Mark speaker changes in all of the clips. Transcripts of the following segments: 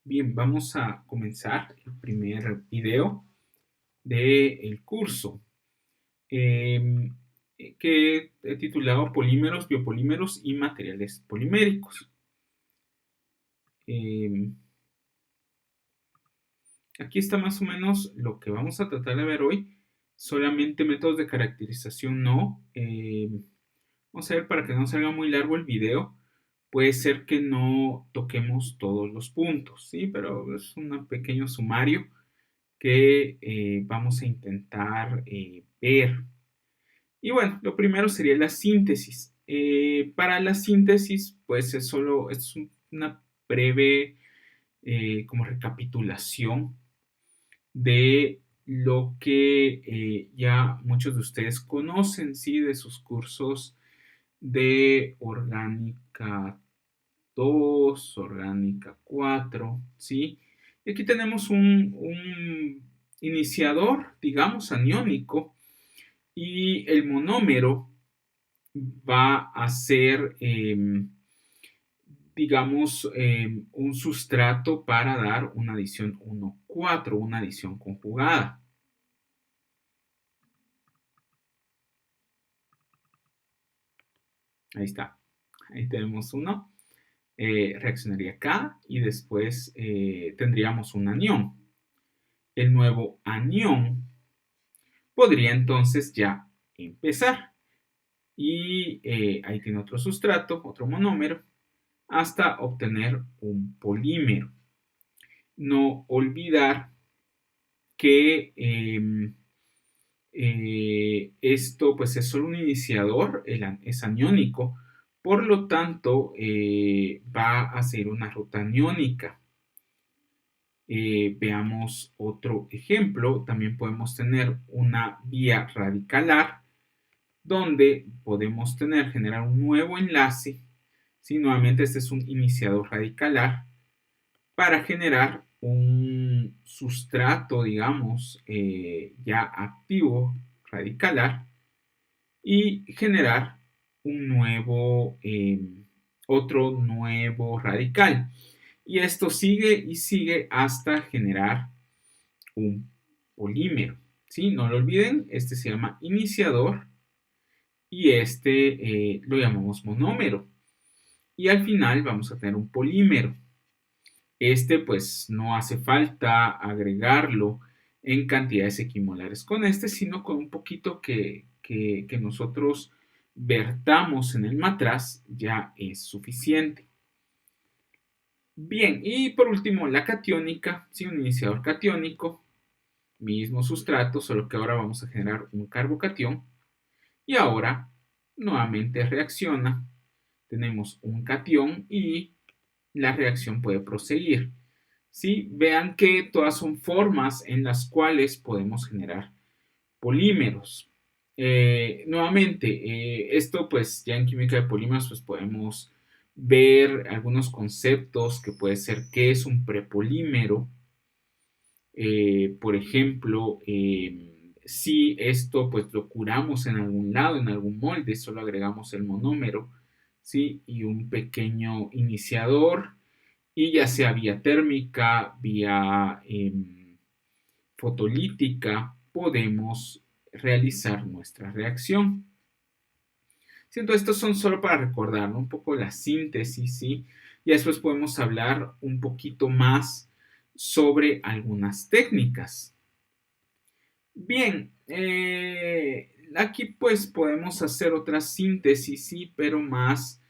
Speaker 1: Bien, vamos a comenzar el primer video del curso em, que he titulado Polímeros, Biopolímeros y Materiales Poliméricos. Em, Aquí está más o menos lo que vamos a tratar de ver hoy. Solamente métodos de caracterización no. Vamos a ver para que no salga muy largo el video. Puede ser que no toquemos todos los puntos, ¿sí? Pero es un pequeño sumario que vamos a intentar ver. Y bueno, lo primero sería la síntesis. Para la síntesis, pues es una breve como recapitulación de lo que ya muchos de ustedes conocen, ¿sí? De sus cursos de orgánica 2, orgánica 4, ¿sí? Y aquí tenemos un iniciador, digamos, aniónico, y el monómero va a ser, digamos, un sustrato para dar una adición 1,4, una adición conjugada. Ahí está. Ahí tenemos uno. Reaccionaría acá y después tendríamos un anión. El nuevo anión podría entonces ya empezar. Y ahí tiene otro sustrato, otro monómero, hasta obtener un polímero. No olvidar que esto pues es solo un iniciador, es aniónico, por lo tanto va a ser una ruta aniónica. Veamos otro ejemplo. También podemos tener una vía radicalar donde podemos generar un nuevo enlace. ¿Sí? Nuevamente este es un iniciador radicalar para generar un sustrato, digamos, ya activo radicalar y generar un nuevo, otro nuevo radical. Y esto sigue y sigue hasta generar un polímero. ¿Sí? No lo olviden, este se llama iniciador y este lo llamamos monómero. Y al final vamos a tener un polímero. Este pues no hace falta agregarlo en cantidades equimolares con este, sino con un poquito que nosotros vertamos en el matraz ya es suficiente. Bien, y por último la catiónica, ¿sí? Un iniciador catiónico, mismo sustrato, solo que ahora vamos a generar un carbocatión y ahora nuevamente reacciona, tenemos un catión y la reacción puede proseguir. ¿Sí? Vean que todas son formas en las cuales podemos generar polímeros. Nuevamente, esto pues ya en química de polímeros pues podemos ver algunos conceptos que puede ser qué es un prepolímero. Por ejemplo, si esto pues lo curamos en algún lado, en algún molde, solo agregamos el monómero, ¿sí? Y un pequeño iniciador, y ya sea vía térmica, vía fotolítica, podemos realizar nuestra reacción. Siento, estos son solo para recordar, ¿no? Un poco la síntesis, ¿sí? Y después podemos hablar un poquito más sobre algunas técnicas. Bien, aquí pues podemos hacer otra síntesis, sí, pero más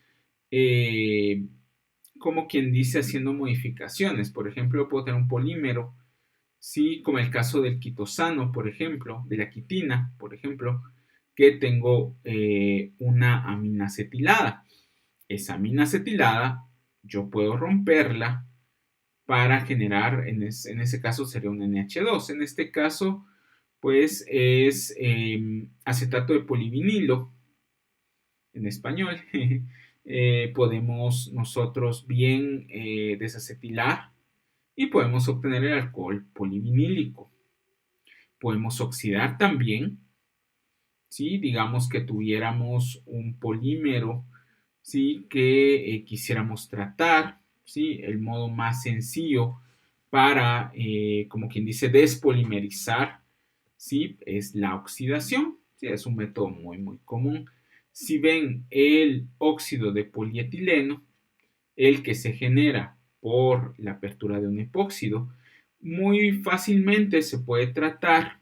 Speaker 1: como quien dice haciendo modificaciones. Por ejemplo, puedo tener un polímero, sí, como el caso del quitosano, por ejemplo, de la quitina, por ejemplo, que tengo una amina acetilada. Esa amina acetilada yo puedo romperla para generar, en ese caso sería un NH2. En este caso, pues es acetato de polivinilo, en español. Podemos nosotros bien desacetilar y podemos obtener el alcohol polivinílico. Podemos oxidar también, ¿sí? Digamos que tuviéramos un polímero, ¿sí? Que quisiéramos tratar, ¿sí? El modo más sencillo para, como quien dice, despolimerizar, ¿sí? Es la oxidación, ¿sí? Es un método muy, muy común. Si ven el óxido de polietileno, el que se genera por la apertura de un epóxido, muy fácilmente se puede tratar,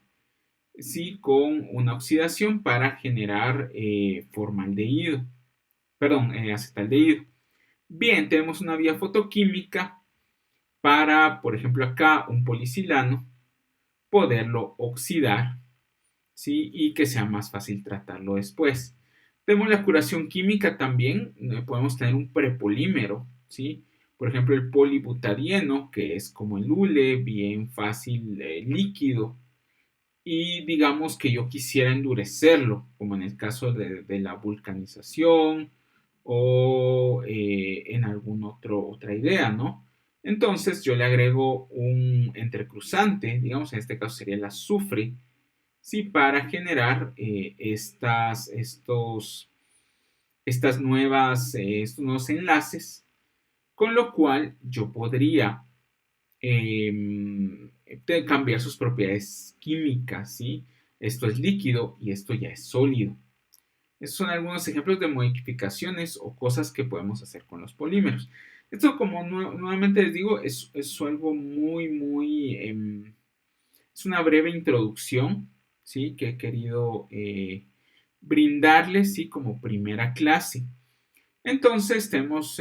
Speaker 1: ¿sí? Con una oxidación para generar formaldehído, perdón, acetaldehído. Bien, tenemos una vía fotoquímica para, por ejemplo, acá un polisilano, poderlo oxidar, ¿sí? Y que sea más fácil tratarlo después. Tenemos la curación química también, podemos tener un prepolímero, ¿sí? Por ejemplo, el polibutadieno, que es como el hule, bien fácil, líquido, y digamos que yo quisiera endurecerlo, como en el caso de la vulcanización o en alguna otra idea, ¿no? Entonces yo le agrego un entrecruzante, digamos en este caso sería el azufre, ¿sí? Para generar estos nuevos enlaces, con lo cual yo podría cambiar sus propiedades químicas, ¿sí? Esto es líquido y esto ya es sólido. Estos son algunos ejemplos de modificaciones o cosas que podemos hacer con los polímeros. Esto, como nuevamente les digo, es algo muy, es una breve introducción, ¿sí? Que he querido brindarles, ¿sí? Como primera clase. Entonces tenemos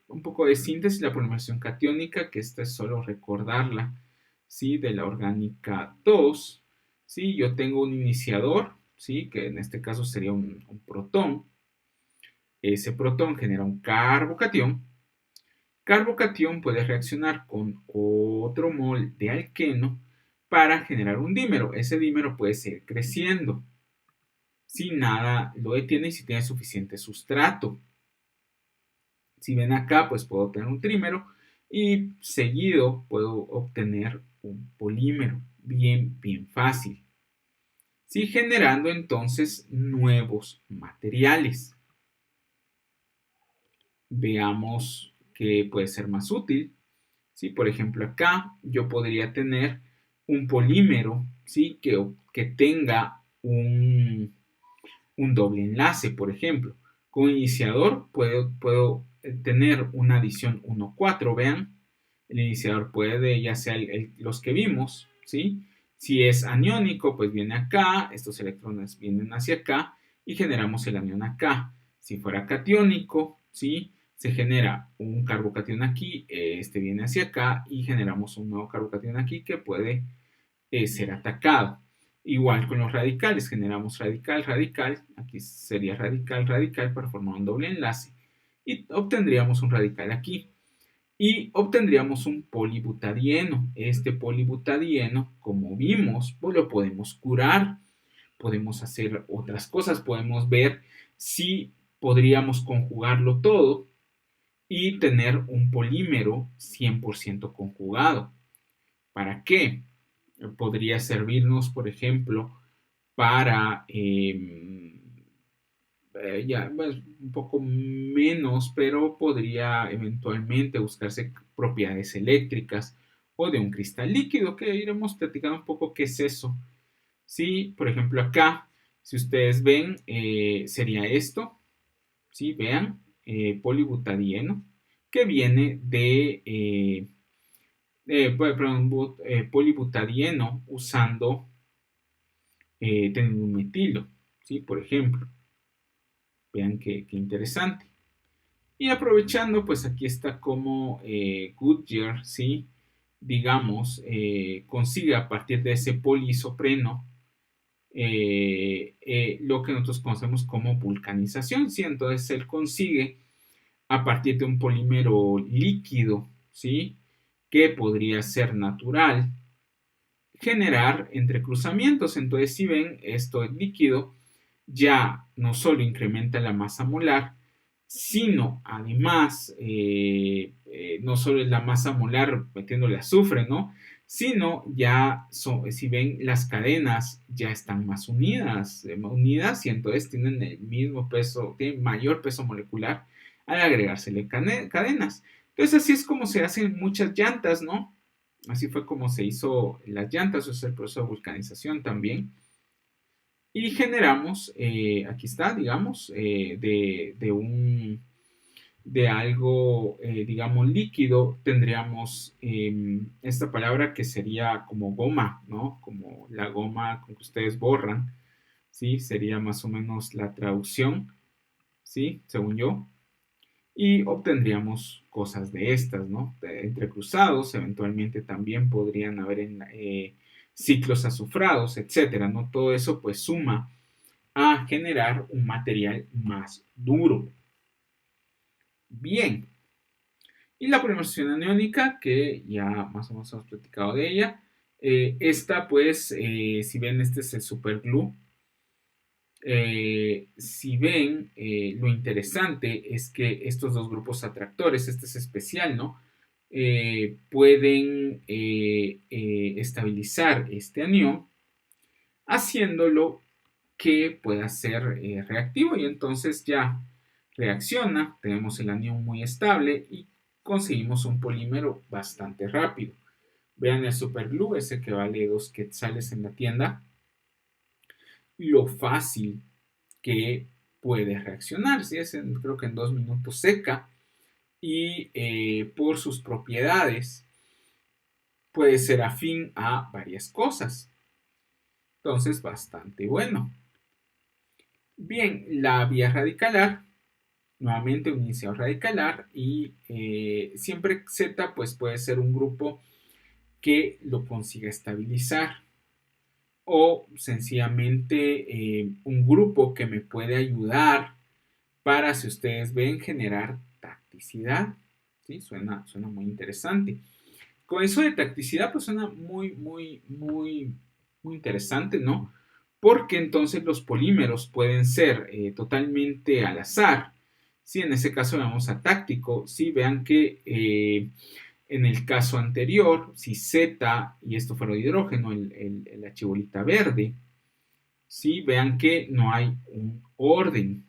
Speaker 1: un poco de síntesis, la polimerización catiónica, que esta es solo recordarla, ¿sí? De la orgánica 2, ¿sí? Yo tengo un iniciador, ¿sí? Que en este caso sería un protón. Ese protón genera un carbocatión. Carbocatión puede reaccionar con otro mol de alqueno para generar un dímero. Ese dímero puede seguir creciendo si nada lo detiene y si tiene suficiente sustrato. Si ven acá, pues puedo obtener un trímero y seguido puedo obtener un polímero. Bien fácil. Sí, generando entonces nuevos materiales. Veamos qué puede ser más útil. ¿Sí? Por ejemplo, acá yo podría tener un polímero, ¿sí? que tenga un doble enlace, por ejemplo. Con iniciador puedo tener una adición 1,4, vean. El iniciador puede, ya sea los que vimos, ¿sí? Si es aniónico, pues viene acá, estos electrones vienen hacia acá y generamos el anión acá. Si fuera catiónico, ¿sí? Se genera un carbocatión aquí, este viene hacia acá y generamos un nuevo carbocatión aquí que puede ser atacado. Igual con los radicales, generamos radical, aquí sería radical para formar un doble enlace y obtendríamos un radical aquí. Y obtendríamos un polibutadieno. Este polibutadieno, como vimos, pues lo podemos curar, podemos hacer otras cosas, podemos ver si podríamos conjugarlo todo y tener un polímero 100% conjugado. ¿Para qué? Podría servirnos, por ejemplo, para ya pues, un poco menos, pero podría eventualmente buscarse propiedades eléctricas o de un cristal líquido, que iremos platicando un poco qué es eso. Sí, por ejemplo acá, si ustedes ven, sería esto, ¿sí? Vean, polibutadieno, que viene polibutadieno usando teniendo un metilo, ¿sí? Por ejemplo, vean qué interesante. Y aprovechando, pues aquí está como Goodyear, ¿sí? Digamos, consigue a partir de ese poliisopreno lo que nosotros conocemos como vulcanización, ¿sí? Entonces él consigue a partir de un polímero líquido, ¿sí? Que podría ser natural, generar entrecruzamientos. Entonces, si ven, esto es líquido, ya no solo incrementa la masa molar, sino además, no solo es la masa molar metiéndole azufre, ¿no? Sino ya, si ven, las cadenas ya están más unidas y entonces tienen el mismo peso, tienen mayor peso molecular al agregársele cadenas. Entonces así es como se hacen muchas llantas, ¿no? Así fue como se hizo las llantas, eso es el proceso de vulcanización también. Y generamos, aquí está, digamos, de algo, digamos, líquido, tendríamos esta palabra que sería como goma, ¿no? Como la goma con que ustedes borran, ¿sí? Sería más o menos la traducción, ¿sí? Según yo. Y obtendríamos cosas de estas, ¿no? Entrecruzados, eventualmente también podrían haber ciclos azufrados, etcétera, ¿no? Todo eso pues suma a generar un material más duro. Bien, y la polymerización aniónica, que ya más o menos hemos platicado de ella, esta pues, si ven, este es el superglue. Si ven, lo interesante es que estos dos grupos atractores, este es especial, ¿no? Pueden estabilizar este anión, haciéndolo que pueda ser reactivo, y entonces ya reacciona, tenemos el anión muy estable y conseguimos un polímero bastante rápido. Vean el superglue, ese que vale 2 quetzales en la tienda, lo fácil que puede reaccionar, ¿sí? Creo que en 2 minutos seca, y por sus propiedades puede ser afín a varias cosas. Entonces, bastante bueno. Bien, la vía radicalar, nuevamente un iniciador radicalar, y siempre Z pues puede ser un grupo que lo consiga estabilizar, o sencillamente un grupo que me puede ayudar para, si ustedes ven, generar tacticidad. ¿Sí? Suena muy interesante. Con eso de tacticidad pues suena muy interesante, ¿no? Porque entonces los polímeros pueden ser totalmente al azar. Si en ese caso vamos a táctico, si vean que en el caso anterior, si Z y esto fuera hidrógeno, la chibolita verde, si vean que no hay un orden.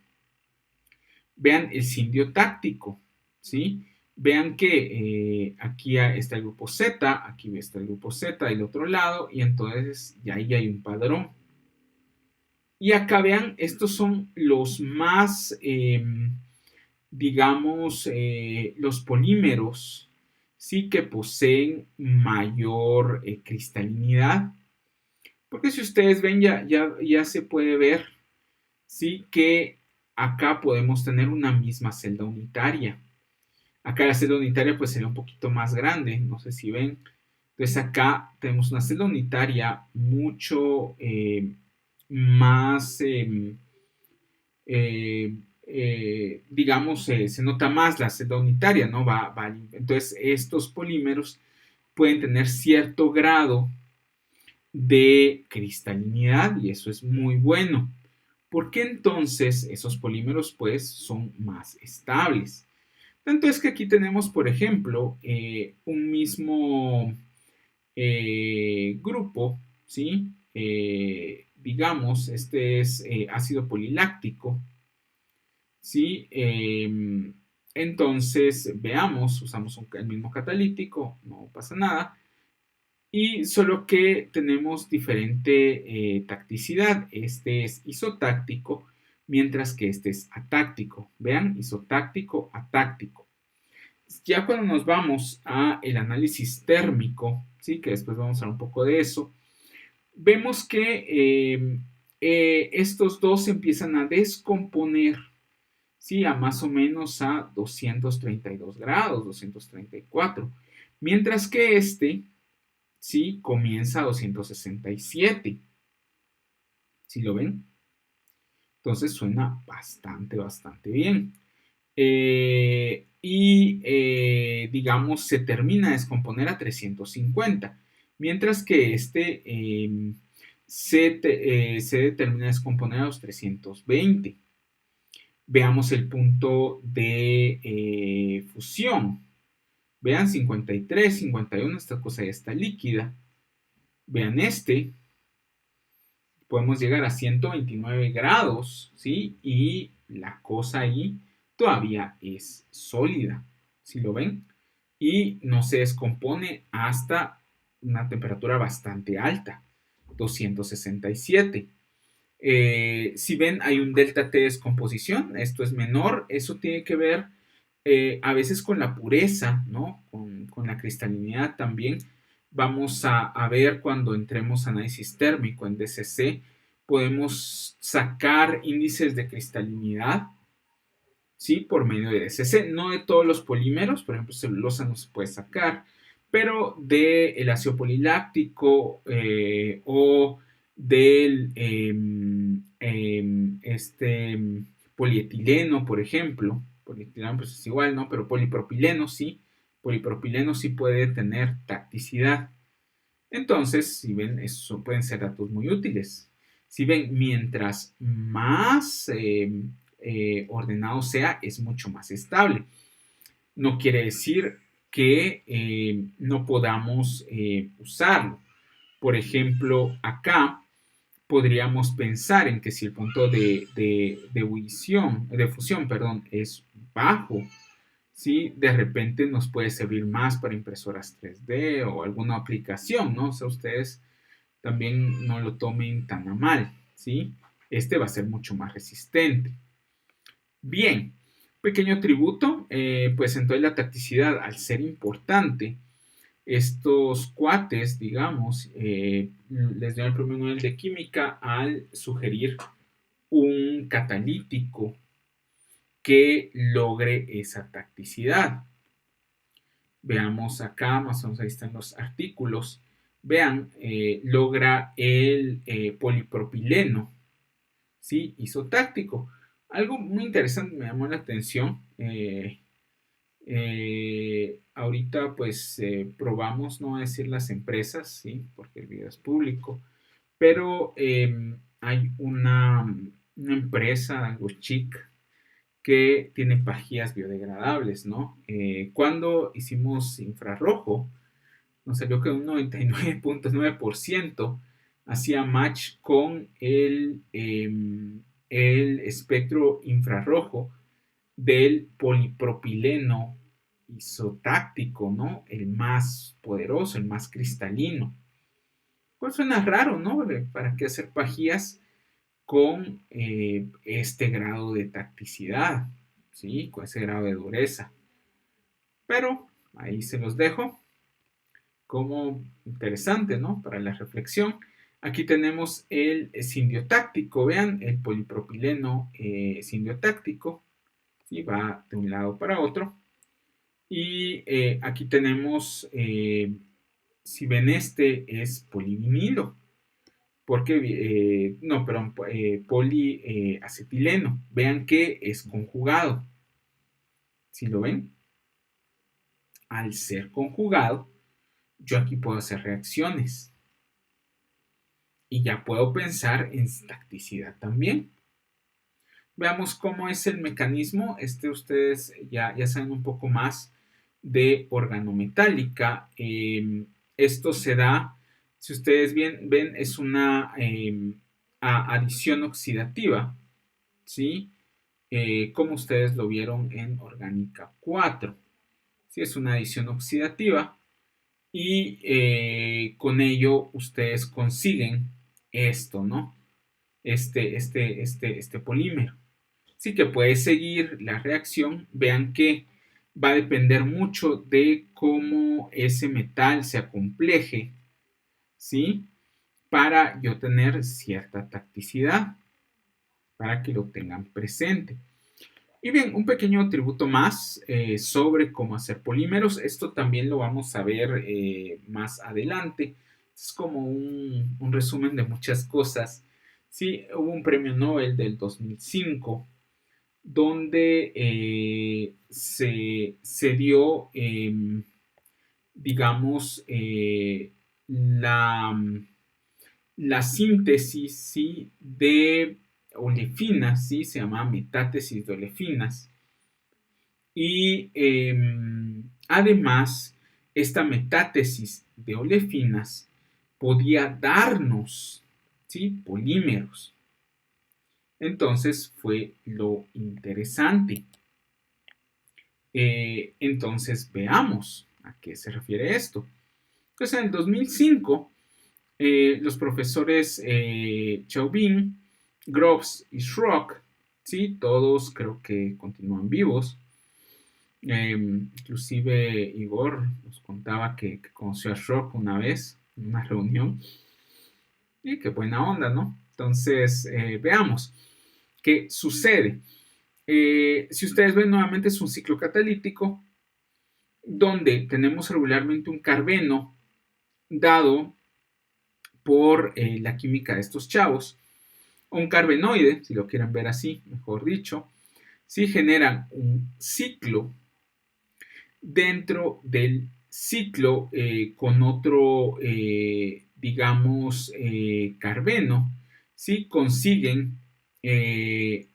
Speaker 1: Vean el cindio táctico, ¿sí? Vean que aquí está el grupo Z, aquí está el grupo Z del otro lado, y entonces ya ahí hay un padrón. Y acá vean, estos son los más, digamos, los polímeros, sí, que poseen mayor cristalinidad. Porque si ustedes ven, ya se puede ver, sí, que acá podemos tener una misma celda unitaria. Acá la celda unitaria pues sería un poquito más grande, no sé si ven. Entonces acá tenemos una celda unitaria mucho más, digamos, se nota más la celda unitaria, ¿no? Entonces estos polímeros pueden tener cierto grado de cristalinidad, y eso es muy bueno, porque entonces esos polímeros pues son más estables. Tanto es que aquí tenemos, por ejemplo, un mismo grupo, ¿sí? Digamos, este es ácido poliláctico, ¿sí? Entonces, veamos, usamos el mismo catalítico, no pasa nada, y solo que tenemos diferente tacticidad. Este es isotáctico, mientras que este es atáctico. Vean, isotáctico, atáctico. Ya cuando nos vamos a el análisis térmico, ¿sí? Que después vamos a hablar un poco de eso, vemos que estos dos se empiezan a descomponer, ¿sí? A más o menos a 232 grados, 234, mientras que este, ¿sí? Comienza a 267. ¿Sí lo ven? Entonces suena bastante bien. Digamos, se termina de descomponer a 350, mientras que este se determina de descomponer a los 320. Veamos el punto de fusión. Vean, 53, 51, esta cosa ya está líquida. Vean este, podemos llegar a 129 grados, ¿sí? Y la cosa ahí todavía es sólida, ¿sí lo ven? y no se descompone hasta una temperatura bastante alta, 267. Si ven, hay un delta T de descomposición, esto es menor, eso tiene que ver a veces con la pureza, ¿no? Con la cristalinidad también. Vamos a ver cuando entremos a análisis térmico en DCC, podemos sacar índices de cristalinidad, ¿sí? Por medio de DCC, no de todos los polímeros, por ejemplo, celulosa no se puede sacar, pero del ácido poliláctico o del polietileno, por ejemplo. Polietileno pues es igual, ¿no? Pero polipropileno sí. Polipropileno sí puede tener tacticidad. Entonces, si ven, eso pueden ser datos muy útiles. Si ven, mientras más ordenado sea, es mucho más estable. No quiere decir que no podamos usarlo. Por ejemplo, acá podríamos pensar en que si el punto de fusión, perdón, es bajo, ¿sí? De repente nos puede servir más para impresoras 3D o alguna aplicación, ¿no? O sea, ustedes también no lo tomen tan a mal, ¿sí? Este va a ser mucho más resistente. Bien, pequeño tributo, pues entonces la tacticidad, al ser importante, estos cuates, digamos, les dio el premio Nobel de Química al sugerir un catalítico que logre esa tacticidad. Veamos acá, más o menos ahí están los artículos. Vean, logra el polipropileno, ¿sí? Isotáctico. Algo muy interesante me llamó la atención. Ahorita pues probamos no decir las empresas, ¿sí? Porque el video es público, pero hay una empresa, algo chic, que tiene pajillas biodegradables, ¿no? Cuando hicimos infrarrojo, nos salió que un 99.9% hacía match con el espectro infrarrojo del polipropileno isotáctico, ¿no? El más poderoso, el más cristalino. Pues suena raro, ¿no? ¿Para qué hacer pajillas con este grado de tacticidad? ¿Sí? Con ese grado de dureza. Pero ahí se los dejo como interesante, ¿no? Para la reflexión. Aquí tenemos el sindiotáctico, vean, el polipropileno sindiotáctico, ¿sí? Va de un lado para otro. Y aquí tenemos, si ven este es polivinilo, porque, no, perdón, poliacetileno, vean que es conjugado, ¿sí lo ven? Al ser conjugado, yo aquí puedo hacer reacciones y ya puedo pensar en tacticidad también. Veamos cómo es el mecanismo. Ustedes ya saben un poco más de organometálica. Esto se da, si ustedes ven, es una adición oxidativa, ¿sí? Como ustedes lo vieron en orgánica 4. ¿Sí? Es una adición oxidativa y con ello ustedes consiguen esto, ¿no? Este polímero. Sí que puede seguir la reacción. Vean que va a depender mucho de cómo ese metal se acompleje, ¿sí? Para yo tener cierta tacticidad, para que lo tengan presente. Y bien, un pequeño tributo más sobre cómo hacer polímeros. Esto también lo vamos a ver más adelante. Es como un resumen de muchas cosas. Sí, hubo un premio Nobel del 2005 donde se dio, digamos, la síntesis, ¿sí? De olefinas, ¿sí? Se llama metátesis de olefinas. Y además, esta metátesis de olefinas podía darnos, ¿sí? Polímeros. Entonces fue lo interesante. Entonces veamos a qué se refiere esto. Entonces en el 2005 los profesores Chauvin, Groves y Schrock, ¿sí? Todos creo que continúan vivos. Inclusive Igor nos contaba que conoció a Schrock una vez en una reunión. Y qué buena onda, ¿no? Entonces, veamos qué sucede. Si ustedes ven nuevamente es un ciclo catalítico donde tenemos regularmente un carbeno dado por la química de estos chavos, o un carbenoide, si lo quieren ver así, mejor dicho, si generan un ciclo dentro del ciclo con otro, digamos, carbeno, si consiguen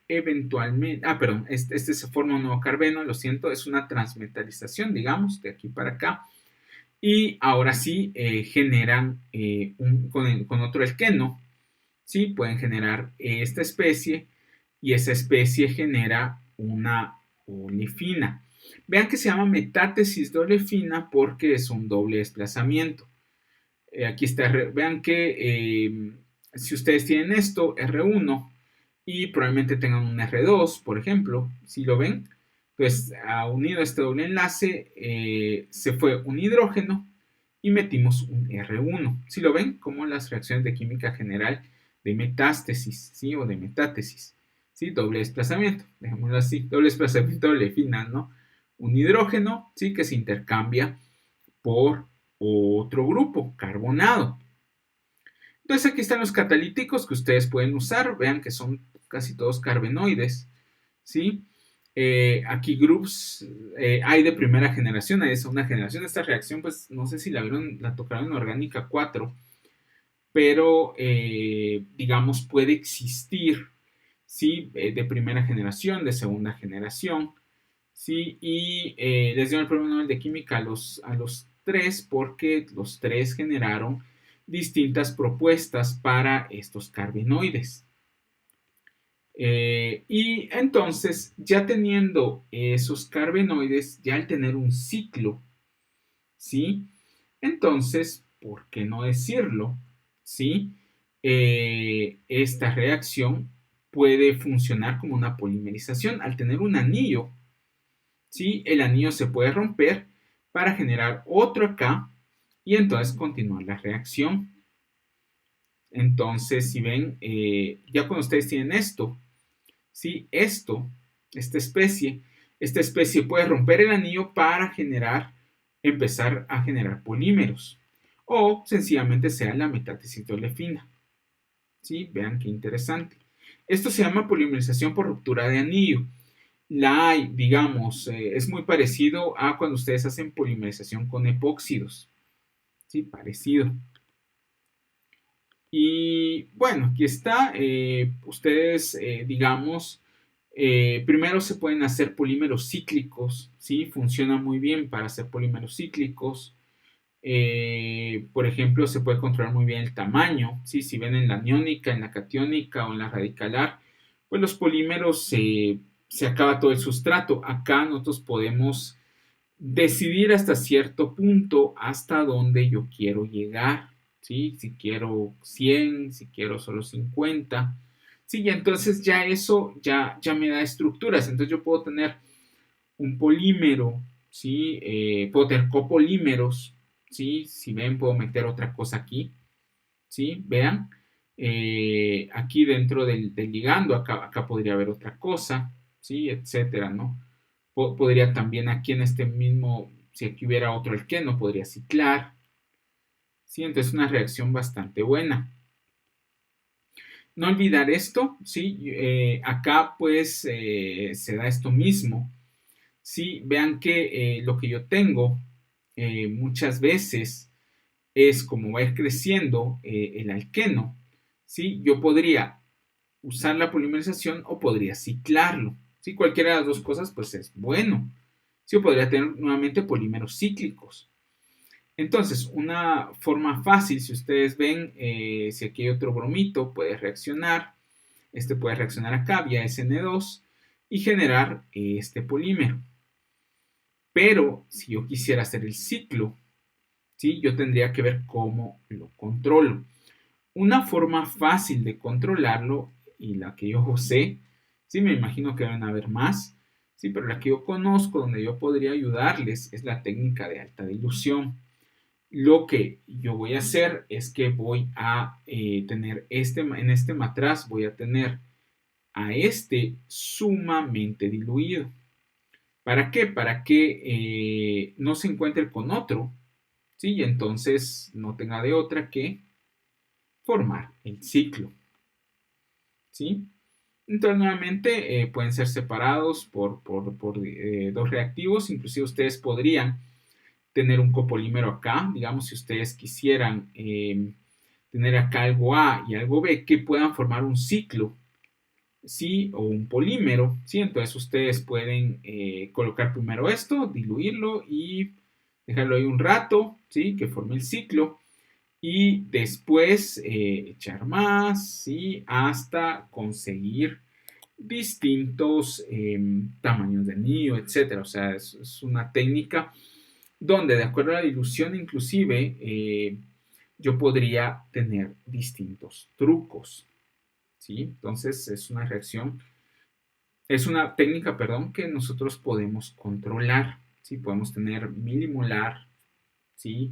Speaker 1: eventualmente, perdón, este se forma un nuevo carbeno, lo siento, es una transmetalización, digamos, de aquí para acá, y ahora sí generan con otro alqueno, ¿sí? Pueden generar esta especie y esa especie genera una olefina. Vean que se llama metátesis de olefina porque es un doble desplazamiento. Aquí está, vean que si ustedes tienen esto, R1, y probablemente tengan un R2, por ejemplo, si lo ven, pues unido a este doble enlace se fue un hidrógeno y metimos un R1. Si lo ven, como las reacciones de química general de metástasis, ¿sí? O de metátesis, ¿sí? Doble desplazamiento, dejémoslo así, doble desplazamiento de olefina, ¿no? Un hidrógeno, ¿sí? Que se intercambia por otro grupo, carbonado. Entonces aquí están los catalíticos que ustedes pueden usar, vean que son casi todos carbenoides, ¿sí? Aquí groups hay de primera generación, hay de segunda generación. Esta reacción, pues no sé si la vieron, la tocaron en Orgánica 4, pero digamos puede existir, ¿sí? De primera generación, de segunda generación, ¿sí? Y les dio el premio Nobel de Química a los tres porque los tres generaron distintas propuestas para estos carbenoides. Y entonces, ya teniendo esos carbenoides, ya al tener un ciclo, ¿sí? Entonces, ¿por qué no decirlo? ¿Sí? Esta reacción puede funcionar como una polimerización. Al tener un anillo, ¿sí? El anillo se puede romper para generar otro acá y entonces continuar la reacción. Entonces, si ven, ya cuando ustedes tienen esto, ¿sí? Esta especie puede romper el anillo para empezar a generar polímeros. O sencillamente sea la metátesis de olefina. ¿Sí? Vean qué interesante. Esto se llama polimerización por ruptura de anillo. La hay, digamos, es muy parecido a cuando ustedes hacen polimerización con epóxidos. ¿Sí? Parecido. Y bueno, aquí está. Ustedes, digamos, primero se pueden hacer polímeros cíclicos, ¿sí? Funciona muy bien para hacer polímeros cíclicos. Por ejemplo, se puede controlar muy bien el tamaño, ¿sí? Si ven en la aniónica, en la catiónica o en la radicalar, pues los polímeros se acaba todo el sustrato. Acá nosotros podemos decidir hasta cierto punto hasta dónde yo quiero llegar, ¿sí? Si quiero 100, si quiero solo 50, ¿sí? Y entonces ya eso ya me da estructuras. Entonces yo puedo tener un polímero, ¿sí? Puedo tener copolímeros, ¿sí? Si ven, puedo meter otra cosa aquí, ¿sí? Vean, aquí dentro del ligando, acá podría haber otra cosa, ¿sí? Etcétera, ¿no? Podría también aquí en este mismo, si aquí hubiera otro alqueno, podría ciclar, ¿sí? Entonces una reacción bastante buena. No olvidar esto, ¿sí? Acá pues se da esto mismo, ¿sí? Vean que lo que yo tengo muchas veces es como va a ir creciendo el alqueno, ¿sí? Yo podría usar la polimerización o podría ciclarlo, ¿sí? Cualquiera de las dos cosas pues es bueno, ¿sí? O podría tener nuevamente polímeros cíclicos. Entonces, una forma fácil, si ustedes ven, si aquí hay otro bromito, puede reaccionar, este puede reaccionar acá vía SN2 y generar este polímero. Pero si yo quisiera hacer el ciclo, ¿sí? Yo tendría que ver cómo lo controlo. Una forma fácil de controlarlo, y la que yo sé, sí, me imagino que van a haber más, sí, pero la que yo conozco, donde yo podría ayudarles, es la técnica de alta dilución. Lo que yo voy a hacer es que voy a tener en este matraz, voy a tener a este sumamente diluido. ¿Para qué? Para que no se encuentre con otro, ¿sí? Y entonces no tenga de otra que formar el ciclo, ¿sí? Entonces, nuevamente, pueden ser separados por dos reactivos. Inclusive ustedes podrían tener un copolímero acá. Digamos, si ustedes quisieran tener acá algo A y algo B que puedan formar un ciclo, ¿sí? O un polímero, ¿sí? Entonces ustedes pueden colocar primero esto, diluirlo y dejarlo ahí un rato, ¿sí? Que forme el ciclo. Y después echar más, ¿sí? Hasta conseguir distintos tamaños de anillo, etcétera. O sea, es una técnica donde, de acuerdo a la dilución, inclusive, yo podría tener distintos trucos, ¿sí? Entonces, es una técnica, perdón, que nosotros podemos controlar, ¿sí? Podemos tener milimolar, ¿sí?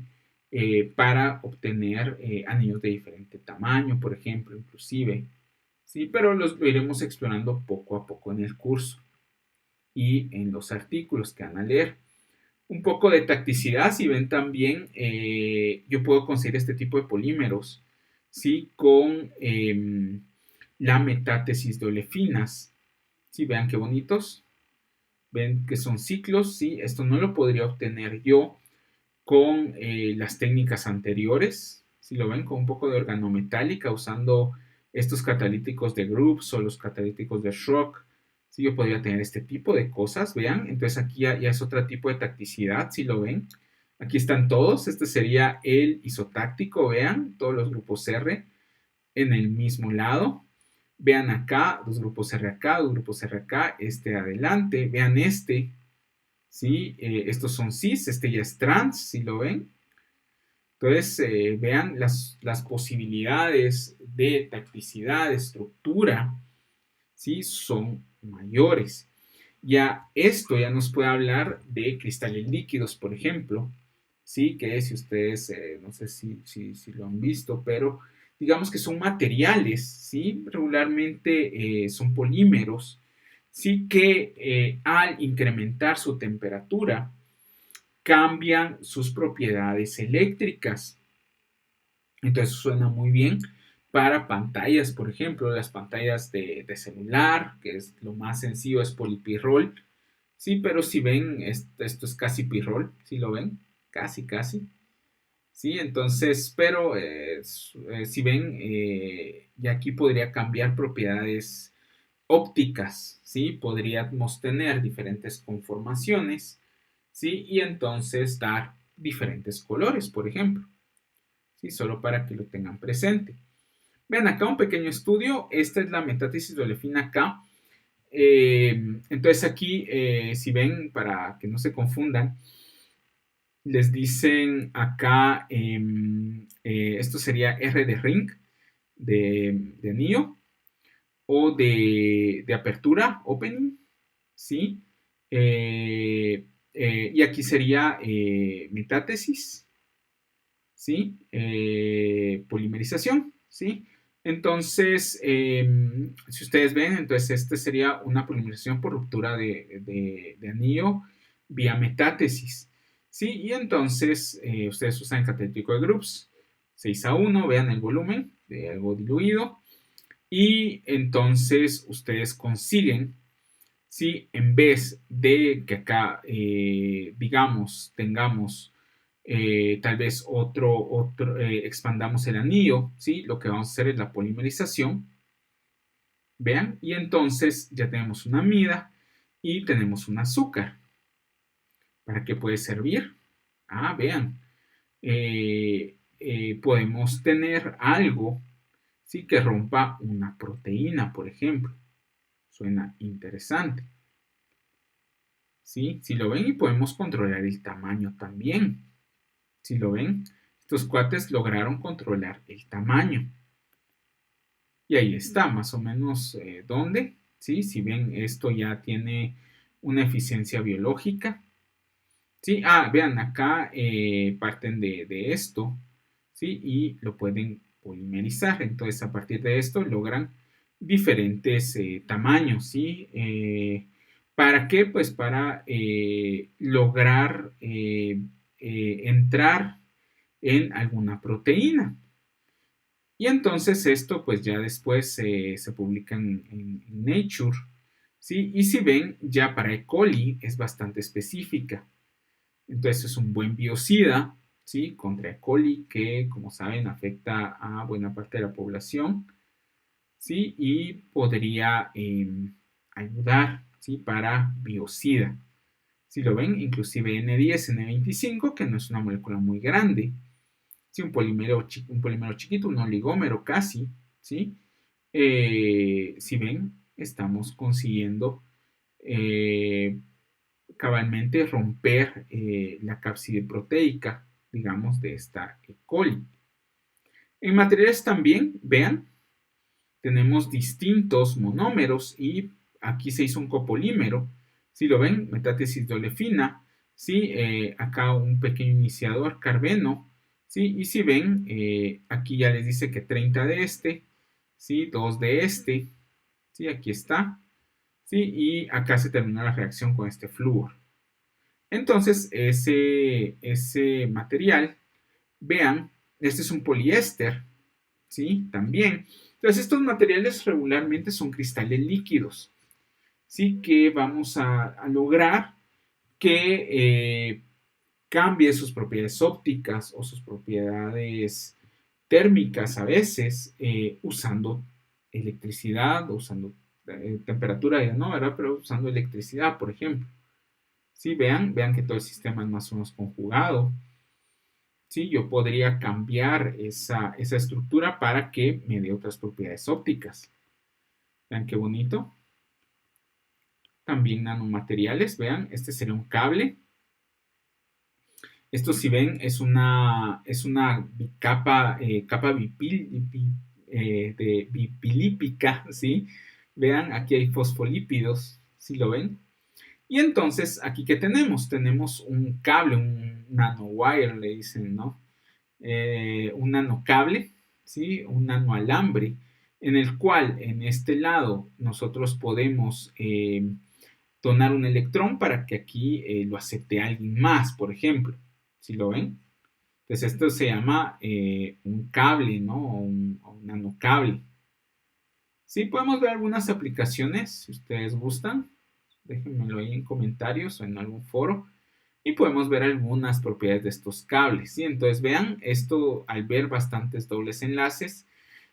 Speaker 1: Para obtener anillos de diferente tamaño, por ejemplo, inclusive, ¿sí? Pero lo iremos explorando poco a poco en el curso y en los artículos que van a leer. Un poco de tacticidad, si ven también, yo puedo conseguir este tipo de polímeros, ¿sí? Con la metátesis de olefinas, ¿sí? Vean qué bonitos, ven que son ciclos, ¿sí? Esto no lo podría obtener yo con las técnicas anteriores, si lo ven, con un poco de organometálica usando estos catalíticos de Groups o los catalíticos de Schrock. Si yo podría tener este tipo de cosas, vean, entonces aquí ya es otro tipo de tacticidad, si lo ven. Aquí están todos, este sería el isotáctico, vean, todos los grupos R en el mismo lado. Vean acá, dos grupos R acá, dos grupos R acá, este adelante, vean este, ¿sí? Estos son cis, este ya es trans, si lo ven. Entonces, vean las posibilidades de tacticidad, de estructura, ¿sí? Son mayores. Ya esto ya nos puede hablar de cristales líquidos, por ejemplo, ¿sí? Que si ustedes, no sé si lo han visto, pero digamos que son materiales, ¿sí? Regularmente son polímeros, sí que al incrementar su temperatura, cambian sus propiedades eléctricas. Entonces suena muy bien para pantallas, por ejemplo, las pantallas de celular, que es lo más sencillo, es polipirrol. Sí, pero si ven, esto es casi pirrol, si lo ven, casi, casi. Sí, entonces, pero si ven, ya aquí podría cambiar propiedades ópticas, ¿sí? Podríamos tener diferentes conformaciones, ¿sí? Y entonces dar diferentes colores, por ejemplo, ¿sí? Solo para que lo tengan presente. Vean acá un pequeño estudio, esta es la metátesis de olefina acá. Entonces aquí, si ven, para que no se confundan, les dicen acá, esto sería R de ring, de anillo, o de apertura, opening, ¿sí? Y aquí sería metátesis, ¿sí? Polimerización, ¿sí? Entonces, si ustedes ven, entonces este sería una polimerización por ruptura de anillo vía metátesis, ¿sí? Y entonces ustedes usan el catalítico de Groups 6:1, vean el volumen de algo diluido, y entonces ustedes consiguen, ¿sí? En vez de que acá, digamos, tengamos tal vez expandamos el anillo, ¿sí? Lo que vamos a hacer es la polimerización, vean, y entonces ya tenemos una amida y tenemos un azúcar. ¿Para qué puede servir? Ah, vean, podemos tener algo, ¿sí? Que rompa una proteína, por ejemplo. Suena interesante. ¿sí? Si lo ven, y podemos controlar el tamaño también. Si lo ven, estos cuates lograron controlar el tamaño. Y ahí está, más o menos, ¿dónde? ¿Sí? Si ven, esto ya tiene una eficiencia biológica. ¿Sí? Vean, acá parten de esto, ¿sí? Y lo pueden polimerizar. Entonces, a partir de esto logran diferentes tamaños, ¿sí? ¿Para qué? Pues para lograr entrar en alguna proteína. Y entonces esto pues ya después se publica en Nature, ¿sí? Y si ven, ya para E. coli es bastante específica. Entonces es un buen biocida, ¿sí? Contra E. coli que, como saben, afecta a buena parte de la población, ¿sí? Y podría ayudar, ¿sí? Para biocida. Si lo ven, inclusive N10, N25, que no es una molécula muy grande, ¿sí? Un polímero chiquito, un oligómero casi, ¿sí? Si ven, estamos consiguiendo cabalmente romper la cápside proteica, digamos, de esta E. coli. En materiales también, vean, tenemos distintos monómeros y aquí se hizo un copolímero. Si lo ven, metátesis de olefina, ¿sí? Acá un pequeño iniciador, carbeno, ¿sí? Y si ven, aquí ya les dice que 30 de este, ¿sí? 2 de este, ¿sí? Aquí está, ¿sí? Y acá se terminó la reacción con este flúor. Entonces, ese material, vean, este es un poliéster, ¿sí? También. Entonces, estos materiales regularmente son cristales líquidos, ¿sí? Que vamos a lograr que cambie sus propiedades ópticas o sus propiedades térmicas a veces usando electricidad o usando temperatura ya no, ¿verdad? Pero usando electricidad, por ejemplo. Sí, vean que todo el sistema es más o menos conjugado. Sí, yo podría cambiar esa estructura para que me dé otras propiedades ópticas. Vean qué bonito. También nanomateriales, vean, este sería un cable. Esto, si ven, es una capa bipilípica, ¿sí? Vean, aquí hay fosfolípidos, ¿sí lo ven? Y entonces, ¿aquí qué tenemos? Tenemos un cable, un nanowire, le dicen, ¿no? Un nanocable, ¿sí? Un nanoalambre, en el cual en este lado nosotros podemos donar un electrón para que aquí lo acepte alguien más, por ejemplo. ¿Sí lo ven? Entonces esto se llama un cable, ¿no? O un nanocable. Sí, podemos ver algunas aplicaciones, si ustedes gustan. Déjenmelo ahí en comentarios o en algún foro. Y podemos ver algunas propiedades de estos cables. ¿Sí? Entonces vean, esto al ver bastantes dobles enlaces,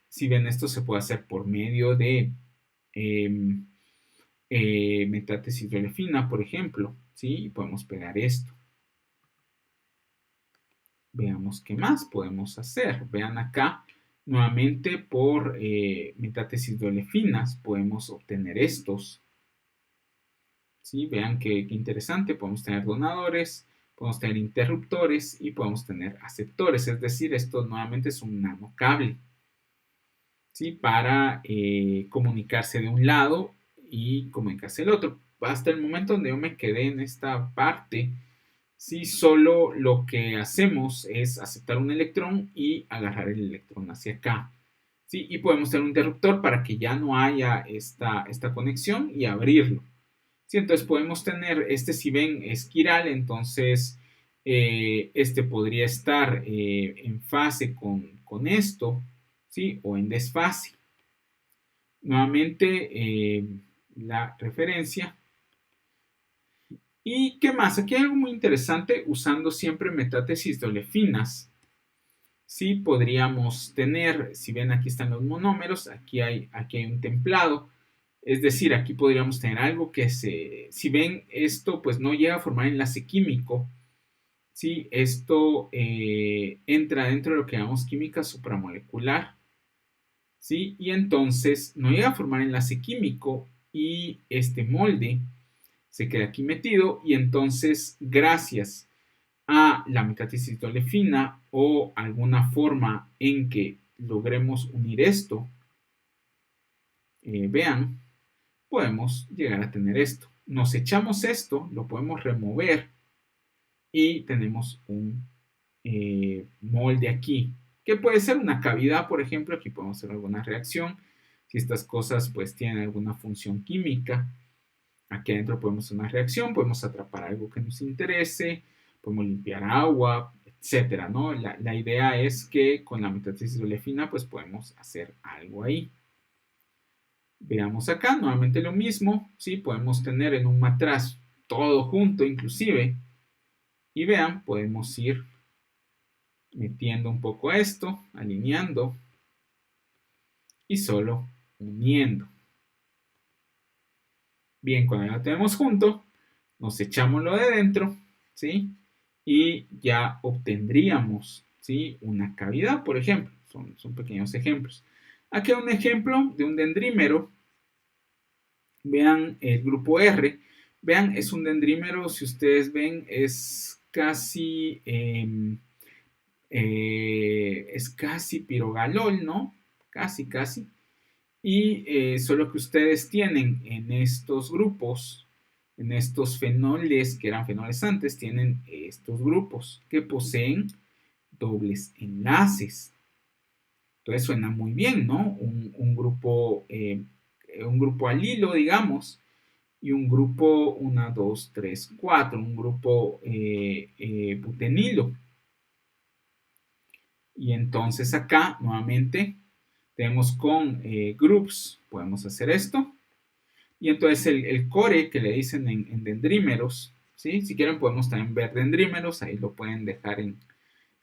Speaker 1: si ven esto se puede hacer por medio de metátesis de olefina, por ejemplo. ¿Sí? Y podemos pegar esto. Veamos qué más podemos hacer. Vean acá, nuevamente por metátesis de olefinas podemos obtener estos. ¿Sí? Vean qué interesante, podemos tener donadores, podemos tener interruptores y podemos tener aceptores, es decir, esto nuevamente es un nanocable, ¿sí? Para comunicarse de un lado y comunicarse del otro. Hasta el momento donde yo me quedé en esta parte, ¿sí? Solo lo que hacemos es aceptar un electrón y agarrar el electrón hacia acá. ¿Sí? Y podemos tener un interruptor para que ya no haya esta conexión y abrirlo. ¿Sí? Entonces podemos tener, si ven espiral, entonces este podría estar en fase con esto, ¿sí? O en desfase. Nuevamente la referencia. ¿Y qué más? Aquí hay algo muy interesante usando siempre metátesis de olefinas. Sí, podríamos tener, si ven aquí están los monómeros, aquí hay un templado. Es decir, aquí podríamos tener algo que si ven esto, pues no llega a formar enlace químico, ¿sí? Esto entra dentro de lo que llamamos química supramolecular, ¿sí? Y entonces no llega a formar enlace químico y este molde, se queda aquí metido y entonces gracias a la metatesis de olefina o alguna forma en que logremos unir esto, vean, podemos llegar a tener esto. Nos echamos esto, lo podemos remover y tenemos un molde aquí, que puede ser una cavidad, por ejemplo. Aquí podemos hacer alguna reacción. Si estas cosas pues tienen alguna función química, aquí adentro podemos hacer una reacción, podemos atrapar algo que nos interese, podemos limpiar agua, etcétera, ¿no? La idea es que con la metatesis de olefina pues podemos hacer algo ahí. Veamos acá, nuevamente lo mismo, ¿sí? Podemos tener en un matraz todo junto inclusive, y vean, podemos ir metiendo un poco esto, alineando, y solo uniendo. Bien, cuando ya lo tenemos junto, nos echamos lo de dentro, ¿sí? Y ya obtendríamos, ¿sí? Una cavidad, por ejemplo. Son pequeños ejemplos. Aquí hay un ejemplo de un dendrímero. Vean el grupo R. Vean, es un dendrímero, si ustedes ven, es casi pirogalol, ¿no? Casi, casi. Y solo que ustedes tienen en estos grupos, en estos fenoles, que eran fenoles antes, tienen estos grupos que poseen dobles enlaces. Entonces suena muy bien, ¿no? Un grupo alilo, digamos, y un grupo 1, 2, 3, 4, un grupo butenilo. Y entonces acá, nuevamente, tenemos con groups, podemos hacer esto. Y entonces el core que le dicen en dendrímeros, ¿sí? Si quieren podemos también ver dendrímeros, ahí lo pueden dejar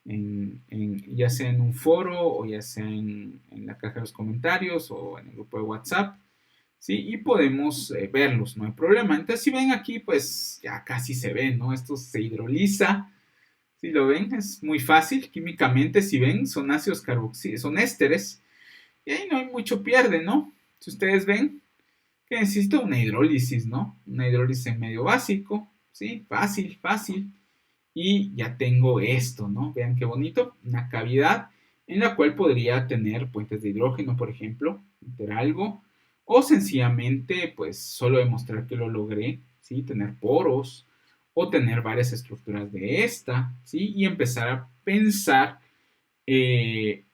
Speaker 1: ya sea en un foro o ya sea en la caja de los comentarios o en el grupo de WhatsApp, ¿sí? Y podemos verlos, no hay problema. Entonces si ven aquí, pues ya casi se ve, ¿no? Esto se hidroliza. Si lo ven, es muy fácil químicamente. Si ven, son ácidos carboxílicos, son ésteres. Y ahí no hay mucho pierde, ¿no? Si ustedes ven que necesito una hidrólisis, ¿no? Una hidrólisis en medio básico, ¿sí? Fácil, fácil. Y ya tengo esto, ¿no? Vean qué bonito. Una cavidad en la cual podría tener puentes de hidrógeno, por ejemplo, meter algo. O sencillamente, pues, solo demostrar que lo logré, ¿sí? Tener poros o tener varias estructuras de esta, ¿sí? Y empezar a pensar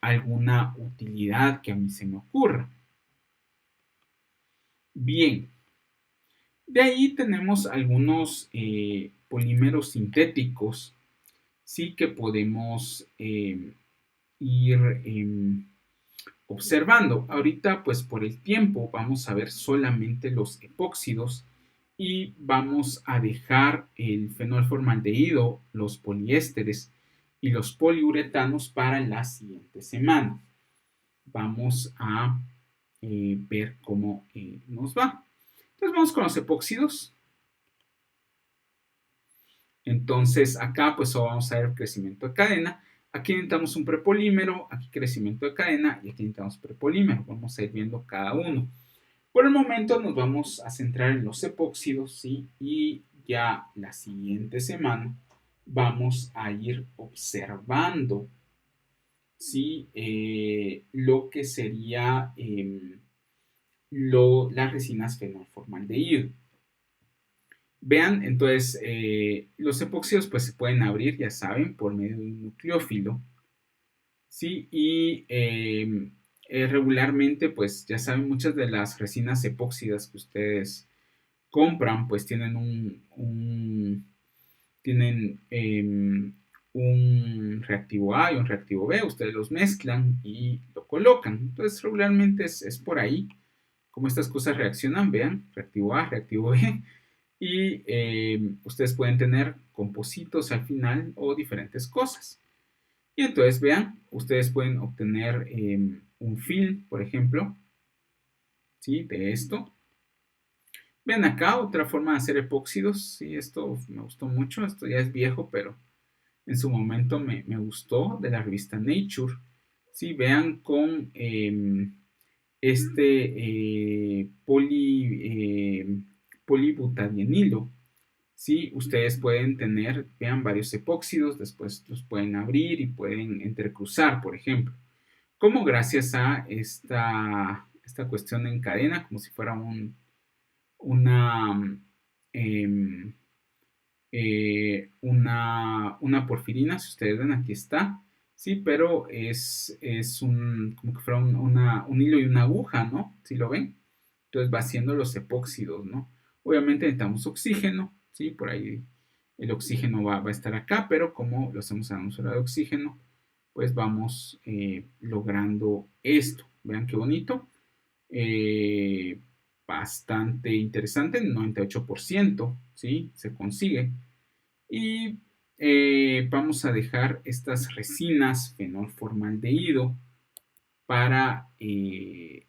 Speaker 1: alguna utilidad que a mí se me ocurra. Bien, de ahí tenemos algunos polímeros sintéticos, sí que podemos ir observando. Ahorita, pues por el tiempo, vamos a ver solamente los epóxidos y vamos a dejar el fenolformaldehído, los poliésteres y los poliuretanos para la siguiente semana. Vamos a ver cómo nos va. Entonces vamos con los epóxidos. Entonces acá pues vamos a ver crecimiento de cadena. Aquí necesitamos un prepolímero, aquí crecimiento de cadena y aquí necesitamos prepolímero. Vamos a ir viendo cada uno. Por el momento nos vamos a centrar en los epóxidos, ¿sí? Y ya la siguiente semana vamos a ir observando, ¿sí? Lo que sería las resinas fenolformaldehído. Vean, entonces, los epóxidos pues se pueden abrir, ya saben, por medio de un nucleófilo, ¿sí? Y regularmente, pues ya saben, muchas de las resinas epóxidas que ustedes compran, pues tienen un reactivo A y un reactivo B, ustedes los mezclan y lo colocan. Entonces, regularmente es por ahí como estas cosas reaccionan, vean, reactivo A, reactivo B, y ustedes pueden tener compositos al final o diferentes cosas. Y entonces vean, ustedes pueden obtener un film, por ejemplo, ¿sí? De esto. Vean acá otra forma de hacer epóxidos. Sí, esto me gustó mucho. Esto ya es viejo, pero en su momento me gustó, de la revista Nature. Sí, vean con este polibutadienilo. ¿Sí? Ustedes pueden tener, vean, varios epóxidos, después los pueden abrir y pueden entrecruzar, por ejemplo. Como gracias a esta cuestión en cadena, como si fuera em, una porfirina, si ustedes ven, aquí está, sí, pero es como que fuera un hilo y una aguja, ¿no? ¿Sí lo ven? Entonces va haciendo los epóxidos, ¿no? Obviamente necesitamos oxígeno, ¿sí? Por ahí el oxígeno va a estar acá, pero como lo hacemos a la atmósfera de oxígeno, pues vamos logrando esto. Vean qué bonito. Eh, Bastante interesante, 98%, ¿sí? Se consigue. Y vamos a dejar estas resinas fenolformaldehído para el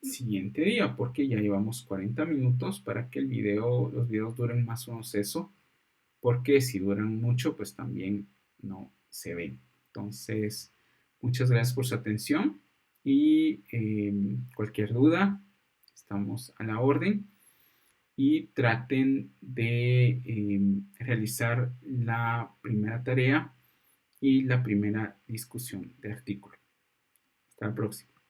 Speaker 1: siguiente día, porque ya llevamos 40 minutos para que los videos duren más o menos eso, porque si duran mucho, pues también no se ven. Entonces, muchas gracias por su atención y cualquier duda, estamos a la orden y traten de realizar la primera tarea y la primera discusión de artículo. Hasta la próxima.